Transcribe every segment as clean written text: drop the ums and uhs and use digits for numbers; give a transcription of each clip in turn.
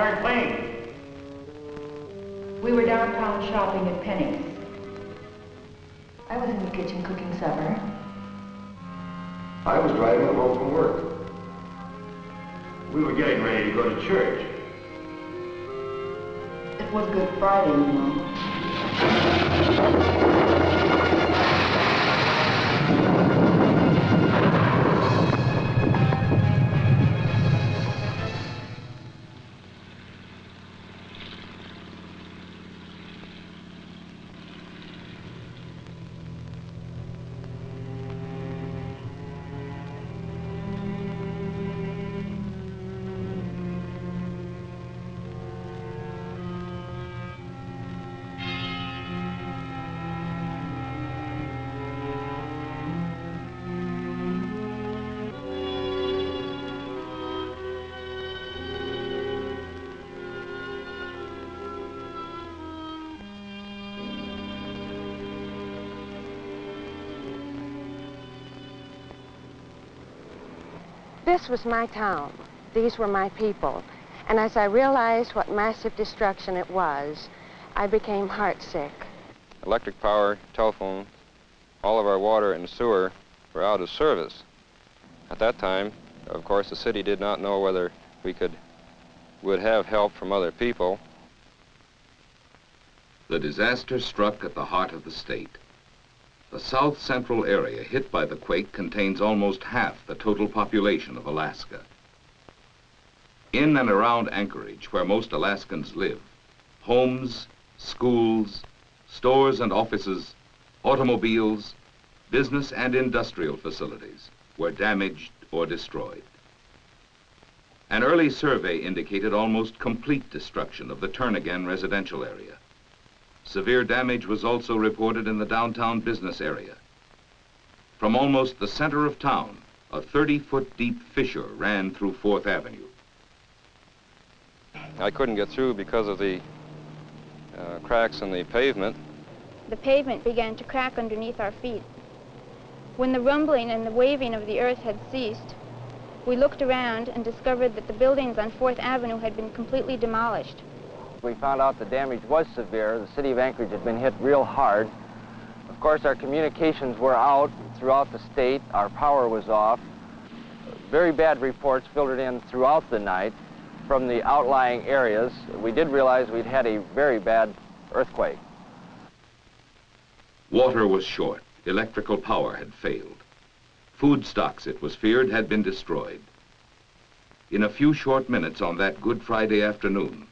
darn plane. We were downtown shopping at Penny's. I was in the kitchen cooking supper. I was driving home from work. We were getting ready to go to church. It was Good Friday, you know. This was my town. These were my people. And as I realized what massive destruction it was, I became heartsick. Electric power, telephone, all of our water and sewer were out of service. At that time, of course, the city did not know whether we would have help from other people. The disaster struck at the heart of the state. The south central area hit by the quake contains almost half the total population of Alaska. In and around Anchorage, where most Alaskans live, homes, schools, stores and offices, automobiles, business and industrial facilities were damaged or destroyed. An early survey indicated almost complete destruction of the Turn-Again residential area. Severe damage was also reported in the downtown business area. From almost the center of town, a 30-foot deep fissure ran through 4th Avenue. I couldn't get through because of the cracks in the pavement. The pavement began to crack underneath our feet. When the rumbling and the waving of the earth had ceased, we looked around and discovered that the buildings on 4th Avenue had been completely demolished. We found out the damage was severe. The city of Anchorage had been hit real hard. Of course, our communications were out throughout the state. Our power was off. Very bad reports filtered in throughout the night from the outlying areas. We did realize we'd had a very bad earthquake. Water was short. Electrical power had failed. Food stocks, it was feared, had been destroyed. In a few short minutes on that Good Friday afternoon,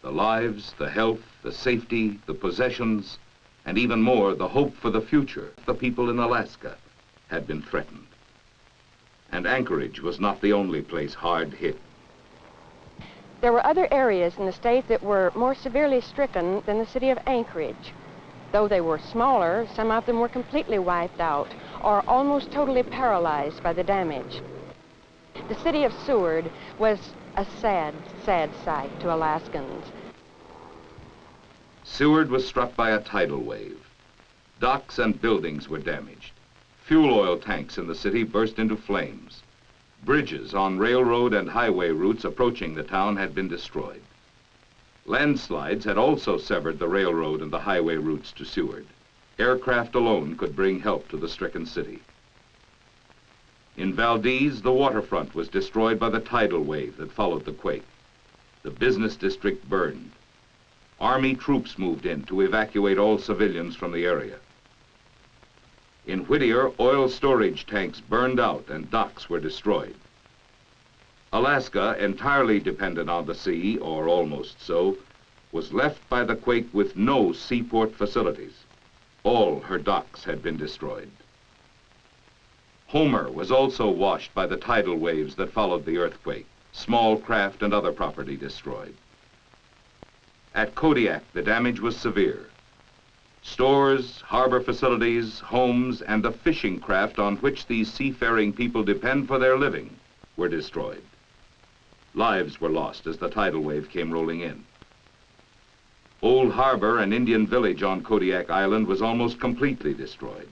the lives, the health, the safety, the possessions, and even more, the hope for the future of the people in Alaska had been threatened. And Anchorage was not the only place hard hit. There were other areas in the state that were more severely stricken than the city of Anchorage. Though they were smaller, some of them were completely wiped out or almost totally paralyzed by the damage. The city of Seward was a sad, sad sight to Alaskans. Seward was struck by a tidal wave. Docks and buildings were damaged. Fuel oil tanks in the city burst into flames. Bridges on railroad and highway routes approaching the town had been destroyed. Landslides had also severed the railroad and the highway routes to Seward. Aircraft alone could bring help to the stricken city. In Valdez, the waterfront was destroyed by the tidal wave that followed the quake. The business district burned. Army troops moved in to evacuate all civilians from the area. In Whittier, oil storage tanks burned out and docks were destroyed. Alaska, entirely dependent on the sea, or almost so, was left by the quake with no seaport facilities. All her docks had been destroyed. Homer was also washed by the tidal waves that followed the earthquake, small craft and other property destroyed. At Kodiak, the damage was severe. Stores, harbor facilities, homes, and the fishing craft on which these seafaring people depend for their living were destroyed. Lives were lost as the tidal wave came rolling in. Old Harbor, an Indian village on Kodiak Island, was almost completely destroyed.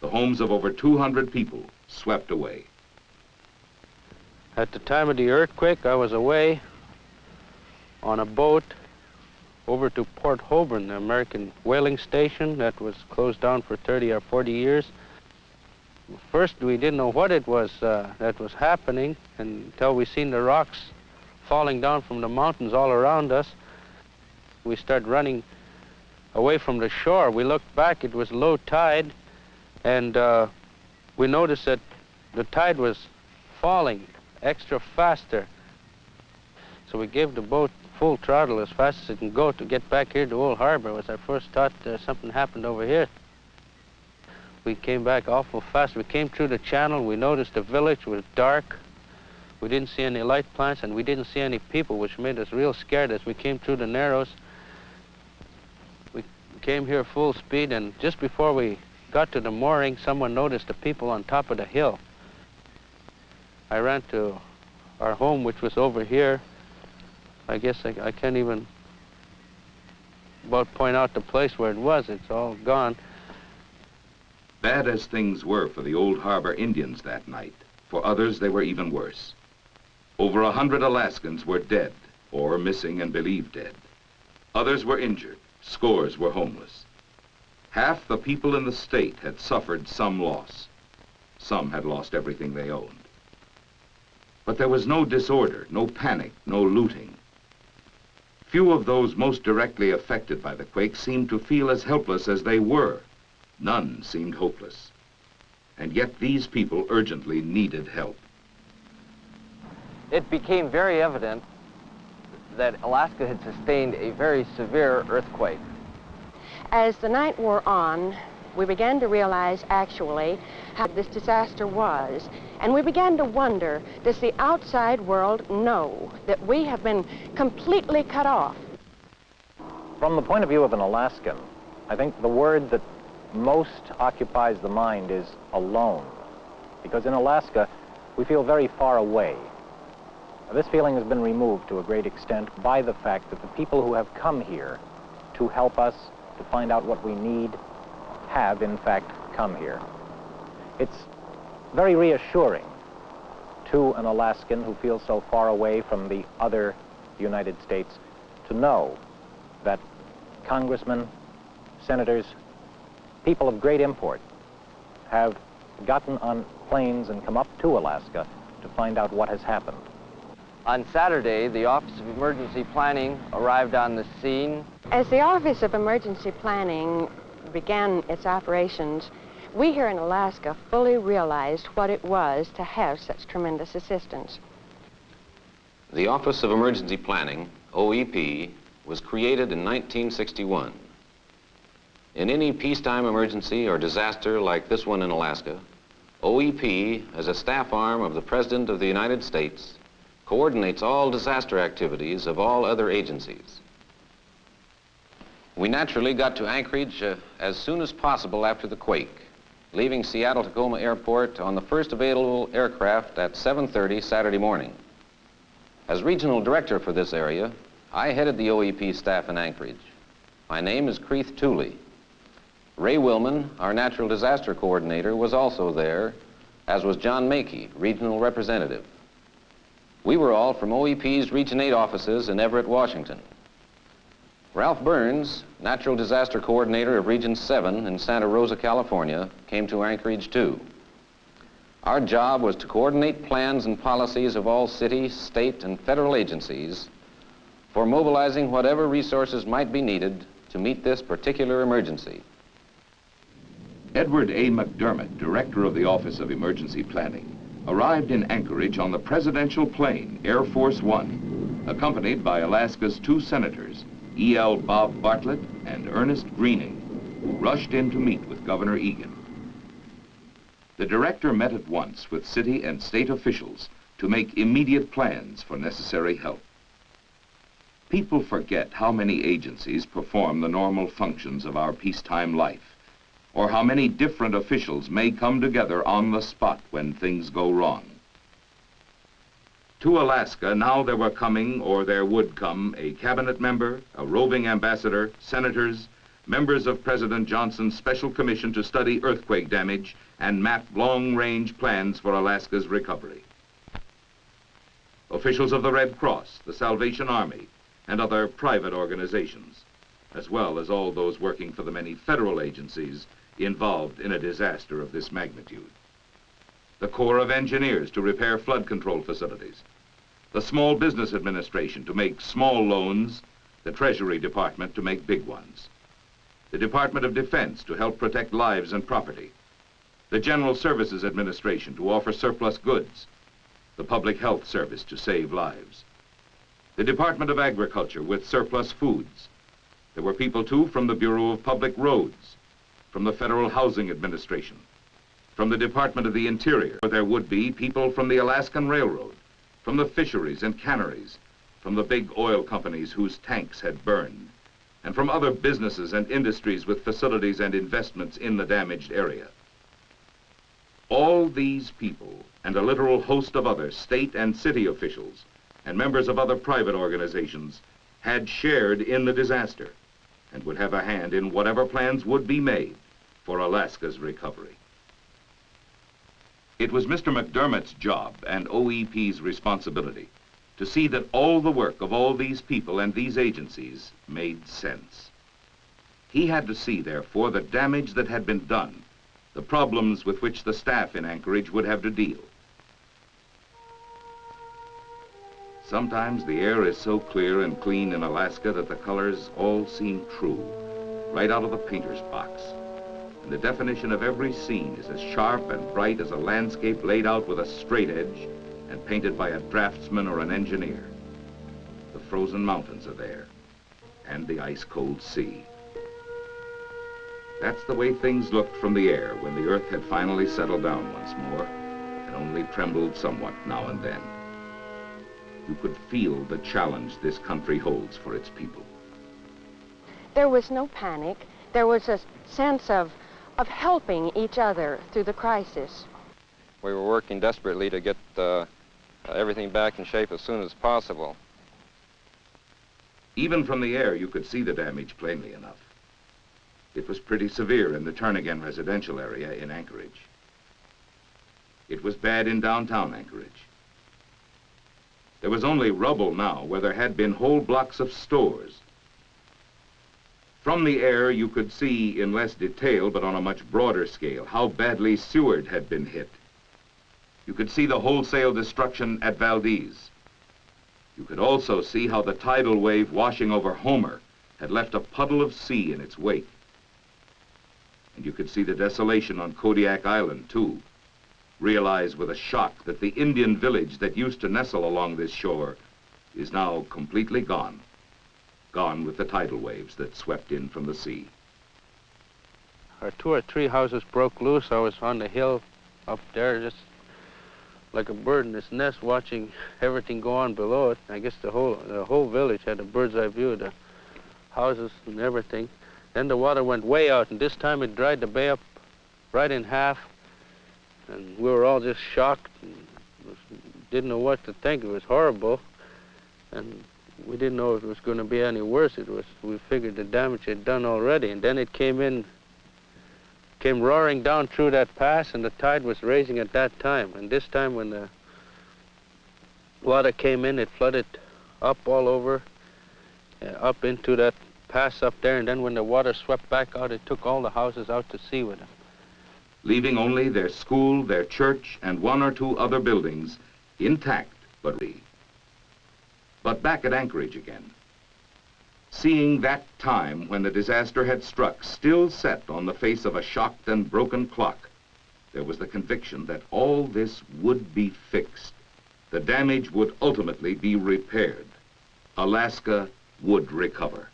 The homes of over 200 people swept away. At the time of the earthquake, I was away on a boat over to Port Holborn, the American whaling station that was closed down for 30 or 40 years. First, we didn't know what it was that was happening until we seen the rocks falling down from the mountains all around us. We started running away from the shore. We looked back, it was low tide, and we noticed that the tide was falling extra faster. So we gave the boat full throttle as fast as it can go to get back here to Old Harbor. It was our first thought something happened over here. We came back awful fast. We came through the channel. We noticed the village was dark. We didn't see any light plants, and we didn't see any people, which made us real scared as we came through the Narrows. We came here full speed, and just before we got to the mooring, someone noticed the people on top of the hill. I ran to our home, which was over here. I guess I can't even about point out the place where it was. It's all gone. Bad as things were for the Old Harbor Indians that night, for others they were even worse. Over 100 Alaskans were dead, or missing and believed dead. Others were injured, scores were homeless. Half the people in the state had suffered some loss. Some had lost everything they owned. But there was no disorder, no panic, no looting. Few of those most directly affected by the quake seemed to feel as helpless as they were. None seemed hopeless. And yet these people urgently needed help. It became very evident that Alaska had sustained a very severe earthquake. As the night wore on, we began to realize actually how this disaster was. And we began to wonder, does the outside world know that we have been completely cut off? From the point of view of an Alaskan, I think the word that most occupies the mind is alone. Because in Alaska, we feel very far away. Now, this feeling has been removed to a great extent by the fact that the people who have come here to help us, to find out what we need, have in fact come here. It's very reassuring to an Alaskan who feels so far away from the other United States to know that congressmen, senators, people of great import have gotten on planes and come up to Alaska to find out what has happened. On Saturday, the Office of Emergency Planning arrived on the scene. As the Office of Emergency Planning began its operations, we here in Alaska fully realized what it was to have such tremendous assistance. The Office of Emergency Planning, OEP, was created in 1961. In any peacetime emergency or disaster like this one in Alaska, OEP, as a staff arm of the President of the United States, coordinates all disaster activities of all other agencies. We naturally got to Anchorage as soon as possible after the quake, leaving Seattle-Tacoma Airport on the first available aircraft at 7:30 Saturday morning. As regional director for this area, I headed the OEP staff in Anchorage. My name is Creeth Tooley. Ray Willman, our natural disaster coordinator, was also there, as was John Makey, regional representative. We were all from OEP's Region 8 offices in Everett, Washington. Ralph Burns, natural disaster coordinator of Region 7 in Santa Rosa, California, came to Anchorage too. Our job was to coordinate plans and policies of all city, state, and federal agencies for mobilizing whatever resources might be needed to meet this particular emergency. Edward A. McDermott, director of the Office of Emergency Planning, arrived in Anchorage on the presidential plane, Air Force One, accompanied by Alaska's 2 senators, E.L. Bob Bartlett and Ernest Greening, who rushed in to meet with Governor Egan. The director met at once with city and state officials to make immediate plans for necessary help. People forget how many agencies perform the normal functions of our peacetime life, or how many different officials may come together on the spot when things go wrong. To Alaska, now there were coming, or there would come, a cabinet member, a roving ambassador, senators, members of President Johnson's Special Commission to study earthquake damage and map long-range plans for Alaska's recovery. Officials of the Red Cross, the Salvation Army, and other private organizations, as well as all those working for the many federal agencies involved in a disaster of this magnitude. The Corps of Engineers to repair flood control facilities, the Small Business Administration to make small loans, the Treasury Department to make big ones, the Department of Defense to help protect lives and property, the General Services Administration to offer surplus goods, the Public Health Service to save lives, the Department of Agriculture with surplus foods. There were people, too, from the Bureau of Public Roads, from the Federal Housing Administration, from the Department of the Interior. There would be people from the Alaskan Railroad, from the fisheries and canneries, from the big oil companies whose tanks had burned, and from other businesses and industries with facilities and investments in the damaged area. All these people and a literal host of other state and city officials and members of other private organizations had shared in the disaster and would have a hand in whatever plans would be made for Alaska's recovery. It was Mr. McDermott's job and OEP's responsibility to see that all the work of all these people and these agencies made sense. He had to see, therefore, the damage that had been done, the problems with which the staff in Anchorage would have to deal. Sometimes the air is so clear and clean in Alaska that the colors all seem true, right out of the painter's box. And the definition of every scene is as sharp and bright as a landscape laid out with a straight edge and painted by a draftsman or an engineer. The frozen mountains are there, and the ice-cold sea. That's the way things looked from the air when the earth had finally settled down once more and only trembled somewhat now and then. You could feel the challenge this country holds for its people. There was no panic. There was a sense of helping each other through the crisis. We were working desperately to get everything back in shape as soon as possible. Even from the air, you could see the damage plainly enough. It was pretty severe in the Turn-Again residential area in Anchorage. It was bad in downtown Anchorage. There was only rubble now where there had been whole blocks of stores. From the air, you could see in less detail, but on a much broader scale, how badly Seward had been hit. You could see the wholesale destruction at Valdez. You could also see how the tidal wave washing over Homer had left a puddle of sea in its wake. And you could see the desolation on Kodiak Island, too. Realize with a shock that the Indian village that used to nestle along this shore is now completely gone. Gone with the tidal waves that swept in from the sea. Our 2 or 3 houses broke loose. I was on the hill up there, just like a bird in its nest, watching everything go on below it. I guess the whole village had a bird's eye view of the houses and everything. Then the water went way out, and this time it dried the bay up right in half. And we were all just shocked and didn't know what to think. It was horrible. And we didn't know if it was going to be any worse. We figured the damage had done already. And then it came roaring down through that pass, and the tide was raising at that time. And this time when the water came in, it flooded up all over, up into that pass up there. And then when the water swept back out, it took all the houses out to sea with it. Leaving only their school, their church, and 1 or 2 other buildings intact, but back at Anchorage again. Seeing that time when the disaster had struck still set on the face of a shocked and broken clock, there was the conviction that all this would be fixed. The damage would ultimately be repaired. Alaska would recover.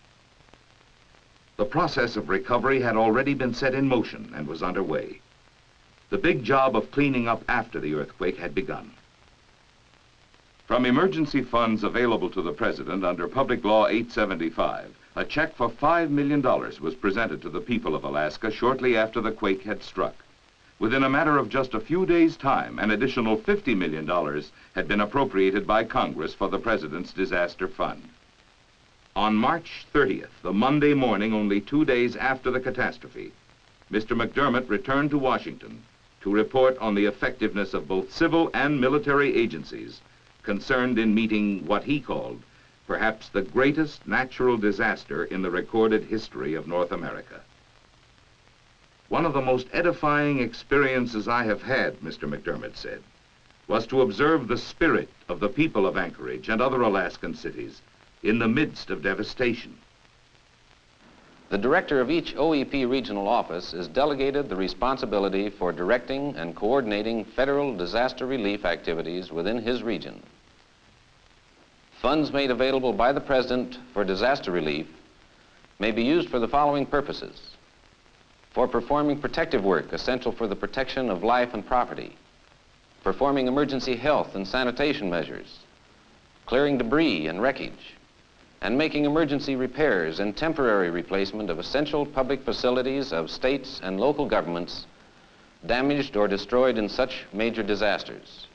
The process of recovery had already been set in motion and was underway. The big job of cleaning up after the earthquake had begun. From emergency funds available to the President under Public Law 875, a check for $5 million was presented to the people of Alaska shortly after the quake had struck. Within a matter of just a few days' time, an additional $50 million had been appropriated by Congress for the President's disaster fund. On March 30th, the Monday morning, only 2 days after the catastrophe, Mr. McDermott returned to Washington to report on the effectiveness of both civil and military agencies concerned in meeting what he called perhaps the greatest natural disaster in the recorded history of North America. One of the most edifying experiences I have had, Mr. McDermott said, was to observe the spirit of the people of Anchorage and other Alaskan cities in the midst of devastation. The director of each OEP regional office is delegated the responsibility for directing and coordinating federal disaster relief activities within his region. Funds made available by the President for disaster relief may be used for the following purposes: for performing protective work essential for the protection of life and property, performing emergency health and sanitation measures, clearing debris and wreckage, and making emergency repairs and temporary replacement of essential public facilities of states and local governments damaged or destroyed in such major disasters.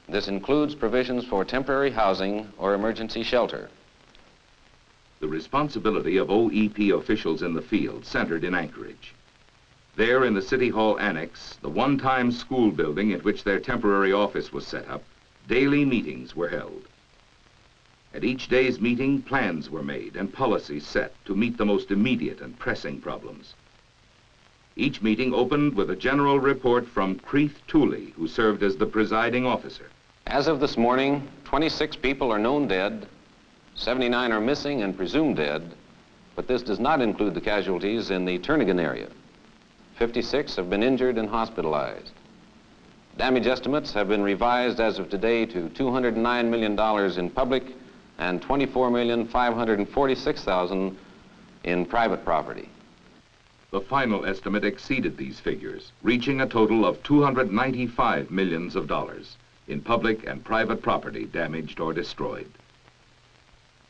This includes provisions for temporary housing or emergency shelter. The responsibility of OEP officials in the field centered in Anchorage. There in the City Hall Annex, the one-time school building in which their temporary office was set up, daily meetings were held. At each day's meeting, plans were made and policies set to meet the most immediate and pressing problems. Each meeting opened with a general report from Creeth Tooley, who served as the presiding officer. As of this morning, 26 people are known dead, 79 are missing and presumed dead, but this does not include the casualties in the Turnagain area. 56 have been injured and hospitalized. Damage estimates have been revised as of today to $209 million in public and $24,546,000 in private property. The final estimate exceeded these figures, reaching a total of $295 million in public and private property damaged or destroyed.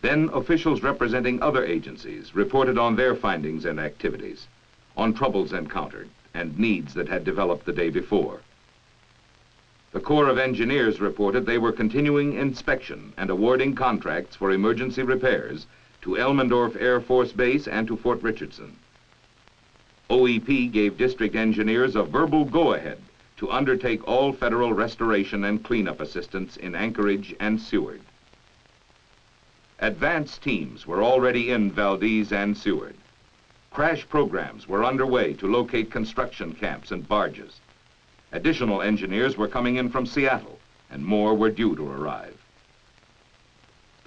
Then officials representing other agencies reported on their findings and activities, on troubles encountered and needs that had developed the day before. The Corps of Engineers reported they were continuing inspection and awarding contracts for emergency repairs to Elmendorf Air Force Base and to Fort Richardson. OEP gave district engineers a verbal go-ahead to undertake all federal restoration and cleanup assistance in Anchorage and Seward. Advance teams were already in Valdez and Seward. Crash programs were underway to locate construction camps and barges. Additional engineers were coming in from Seattle, and more were due to arrive.